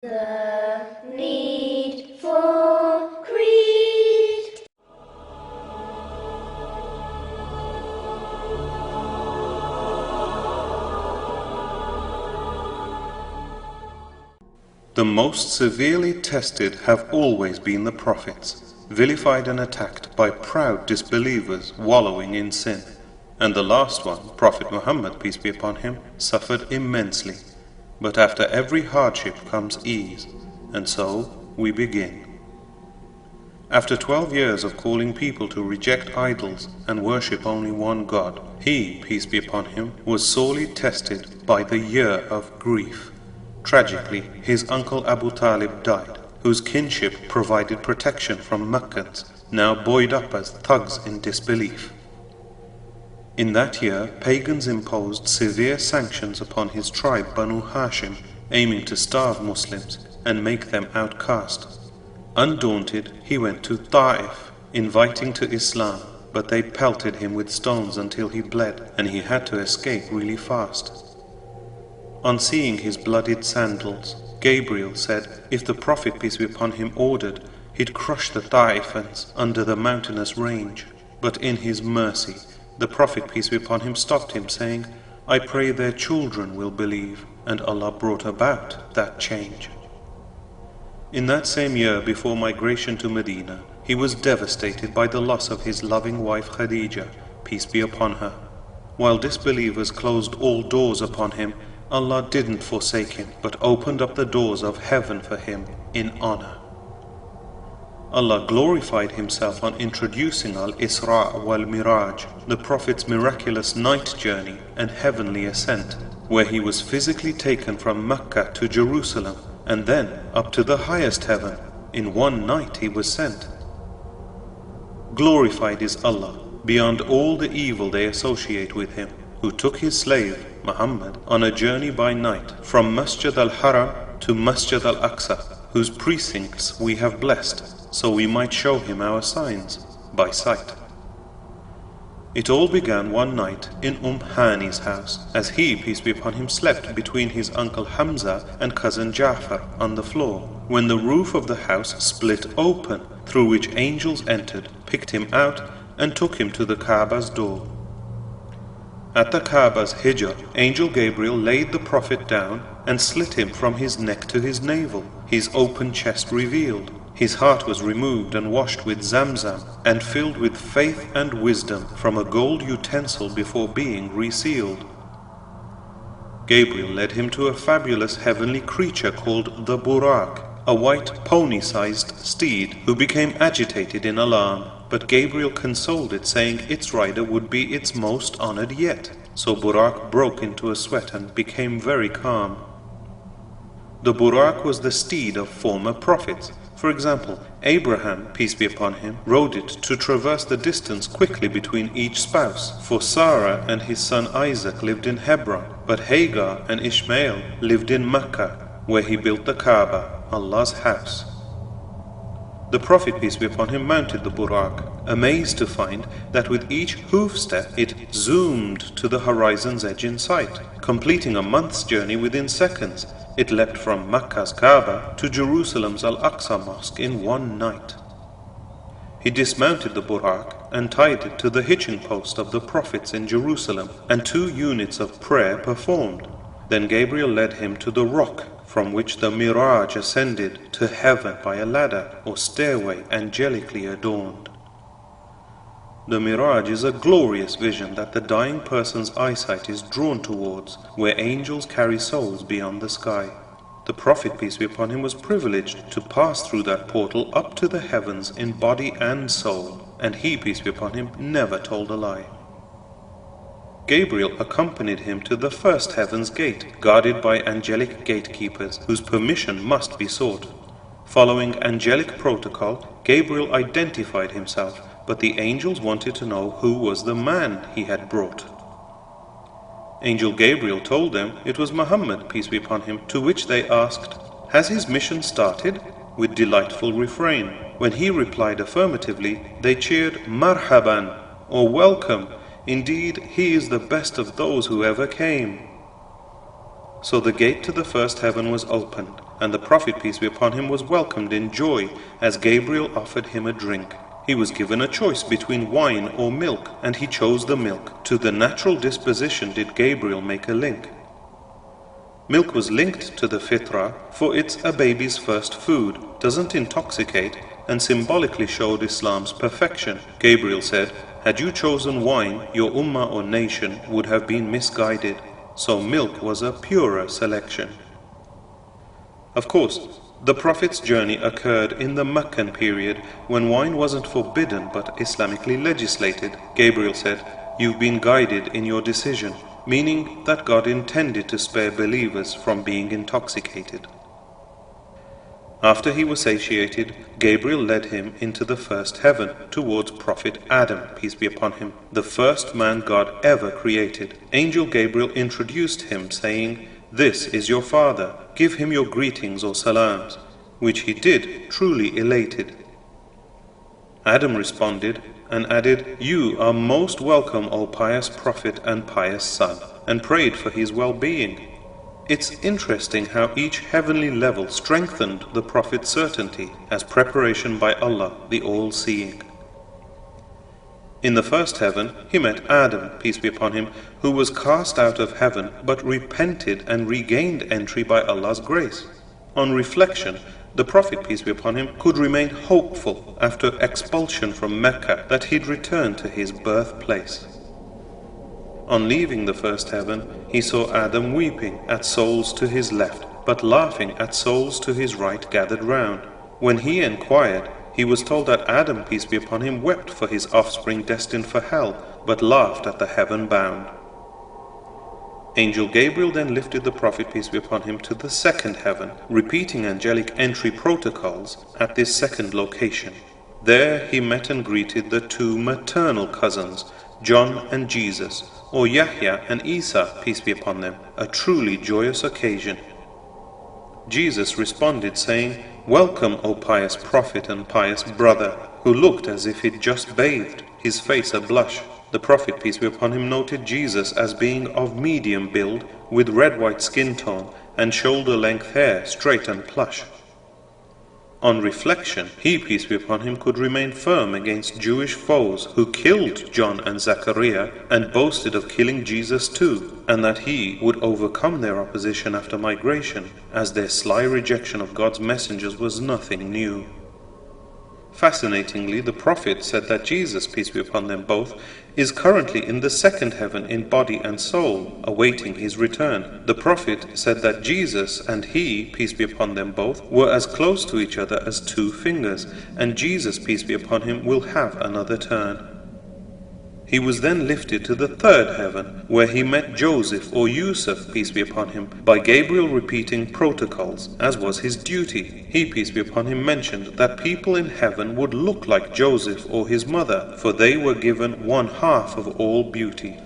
The need for creed. The most severely tested have always been the prophets, vilified and attacked by proud disbelievers wallowing in sin. And the last one, Prophet Muhammad, peace be upon him, suffered immensely. But after every hardship comes ease, and so we begin. After 12 years of calling people to reject idols and worship only one God, he, peace be upon him, was sorely tested by the year of grief. Tragically, his uncle Abu Talib died, whose kinship provided protection from Meccans, now buoyed up as thugs in disbelief. In that year, pagans imposed severe sanctions upon his tribe Banu Hashim, aiming to starve Muslims and make them outcast. Undaunted, he went to Ta'if, inviting to Islam, but they pelted him with stones until he bled, and he had to escape really fast. On seeing his bloodied sandals, Gabriel said if the Prophet, peace be upon him, ordered, he'd crush the Ta'ifans under the mountainous range. But in his mercy, the Prophet, peace be upon him, stopped him, saying, I pray their children will believe, and Allah brought about that change. In that same year before migration to Medina, he was devastated by the loss of his loving wife Khadija, peace be upon her. While disbelievers closed all doors upon him, Allah didn't forsake him, but opened up the doors of heaven for him in honor. Allah glorified himself on introducing Al-Isra wal Meeraaj, the Prophet's miraculous night journey and heavenly ascent, where he was physically taken from Mecca to Jerusalem and then up to the highest heaven. In one night he was sent. Glorified is Allah beyond all the evil they associate with him, who took his slave, Muhammad, on a journey by night from Masjid al-Haram to Masjid al-Aqsa, whose precincts we have blessed, so we might show him our signs by sight. It all began one night in Hani's house, as he, peace be upon him, slept between his uncle Hamza and cousin Ja'far on the floor, when the roof of the house split open, through which angels entered, picked him out, and took him to the Kaaba's door. At the Kaaba's hijr, Angel Gabriel laid the Prophet down and slit him from his neck to his navel, his open chest revealed. His heart was removed and washed with Zamzam and filled with faith and wisdom from a gold utensil before being resealed. Gabriel led him to a fabulous heavenly creature called the Buraq, a white pony-sized steed who became agitated in alarm, but Gabriel consoled it, saying its rider would be its most honored yet. So Buraq broke into a sweat and became very calm. The Buraq was the steed of former prophets. For example, Abraham, peace be upon him, rode it to traverse the distance quickly between each spouse, for Sarah and his son Isaac lived in Hebron, but Hagar and Ishmael lived in Mecca, where he built the Kaaba, Allah's house. The Prophet, peace be upon him, mounted the Buraq, amazed to find that with each hoof step it zoomed to the horizon's edge in sight, completing a month's journey within seconds. It leapt from Mecca's Kaaba to Jerusalem's Al-Aqsa Mosque in one night. He dismounted the Buraq and tied it to the hitching post of the prophets in Jerusalem, and 2 units of prayer performed. Then Gabriel led him to the rock from which the Meeraaj ascended to heaven by a ladder or stairway angelically adorned. The Meeraaj is a glorious vision that the dying person's eyesight is drawn towards, where angels carry souls beyond the sky. The Prophet, peace be upon him, was privileged to pass through that portal up to the heavens in body and soul, and he, peace be upon him, never told a lie. Gabriel accompanied him to the first heaven's gate, guarded by angelic gatekeepers, whose permission must be sought. Following angelic protocol, Gabriel identified himself, but the angels wanted to know who was the man he had brought. Angel Gabriel told them it was Muhammad, peace be upon him, to which they asked, has his mission started? With delightful refrain. When he replied affirmatively, they cheered, Marhaban, or welcome. Indeed, he is the best of those who ever came. So the gate to the first heaven was opened, and the Prophet, peace be upon him, was welcomed in joy as Gabriel offered him a drink. He was given a choice between wine or milk, and he chose the milk. To the natural disposition did Gabriel make a link. Milk was linked to the fitrah, for it's a baby's first food, doesn't intoxicate, and symbolically showed Islam's perfection. Gabriel said, "Had you chosen wine, your ummah or nation would have been misguided, so milk was a purer selection." Of course, the Prophet's journey occurred in the Meccan period when wine wasn't forbidden but Islamically legislated. Gabriel said, "You've been guided in your decision," meaning that God intended to spare believers from being intoxicated. After he was satiated, Gabriel led him into the first heaven towards Prophet Adam, peace be upon him, the first man God ever created. Angel Gabriel introduced him, saying, "This is your father, give him your greetings or salams," which he did, truly elated. Adam responded and added, "You are most welcome, O pious Prophet and pious son," and prayed for his well-being. It's interesting how each heavenly level strengthened the Prophet's certainty as preparation by Allah, the All-Seeing. In the first heaven, he met Adam, peace be upon him, who was cast out of heaven but repented and regained entry by Allah's grace. On reflection, the Prophet, peace be upon him, could remain hopeful after expulsion from Mecca that he'd return to his birthplace. On leaving the first heaven, he saw Adam weeping at souls to his left, but laughing at souls to his right gathered round. When he inquired, he was told that Adam, peace be upon him, wept for his offspring destined for hell, but laughed at the heaven bound. Angel Gabriel then lifted the Prophet, peace be upon him, to the second heaven, repeating angelic entry protocols at this second location. There he met and greeted the two maternal cousins, John and Jesus, or Yahya and Isa, peace be upon them, a truly joyous occasion. Jesus responded, saying, "Welcome, O pious Prophet and pious brother," who looked as if he'd just bathed, his face a blush. The Prophet, peace be upon him, noted Jesus as being of medium build, with red-white skin tone and shoulder-length hair, straight and plush. On reflection, he, peace be upon him, could remain firm against Jewish foes who killed John and Zachariah and boasted of killing Jesus too, and that he would overcome their opposition after migration, as their sly rejection of God's messengers was nothing new. Fascinatingly, the Prophet said that Jesus, peace be upon them both, is currently in the second heaven in body and soul, awaiting his return. The Prophet said that Jesus and he, peace be upon them both, were as close to each other as two fingers, and Jesus, peace be upon him, will have another turn. He was then lifted to the third heaven, where he met Joseph or Yusuf, peace be upon him, by Gabriel repeating protocols, as was his duty. He, peace be upon him, mentioned that people in heaven would look like Joseph or his mother, for they were given 1/2 of all beauty.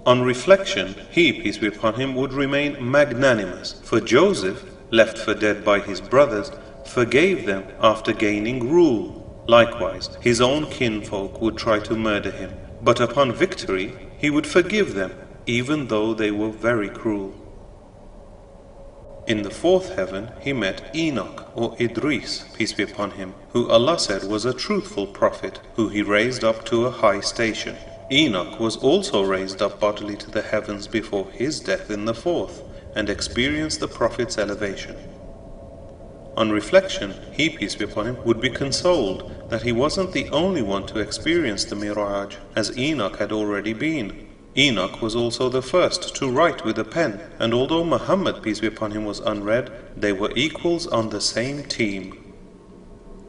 On reflection, he, peace be upon him, would remain magnanimous, for Joseph, left for dead by his brothers, forgave them after gaining rule. Likewise, his own kinfolk would try to murder him, but upon victory he would forgive them, even though they were very cruel. In the fourth heaven he met Enoch or Idris, peace be upon him, who Allah said was a truthful prophet, who he raised up to a high station. Enoch was also raised up bodily to the heavens before his death in the fourth, and experienced the Prophet's elevation. On reflection, he, peace be upon him, would be consoled that he wasn't the only one to experience the Meeraaj, as Enoch had already been. Enoch was also the first to write with a pen, and although Muhammad, peace be upon him, was unread, they were equals on the same team.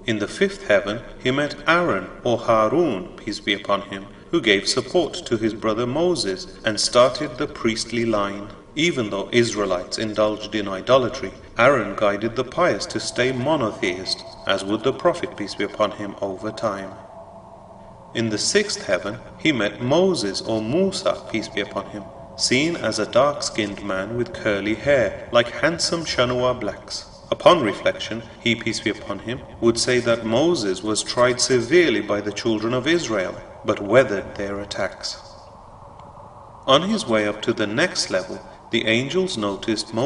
In the fifth heaven, he met Aaron or Harun, peace be upon him, who gave support to his brother Moses and started the priestly line. Even though Israelites indulged in idolatry, Aaron guided the pious to stay monotheist, as would the Prophet, peace be upon him, over time. In the sixth heaven, he met Moses or Musa, peace be upon him, seen as a dark-skinned man with curly hair, like handsome Shanua blacks. Upon reflection, he, peace be upon him, would say that Moses was tried severely by the children of Israel, but weathered their attacks. On his way up to the next level, the angels noticed Moses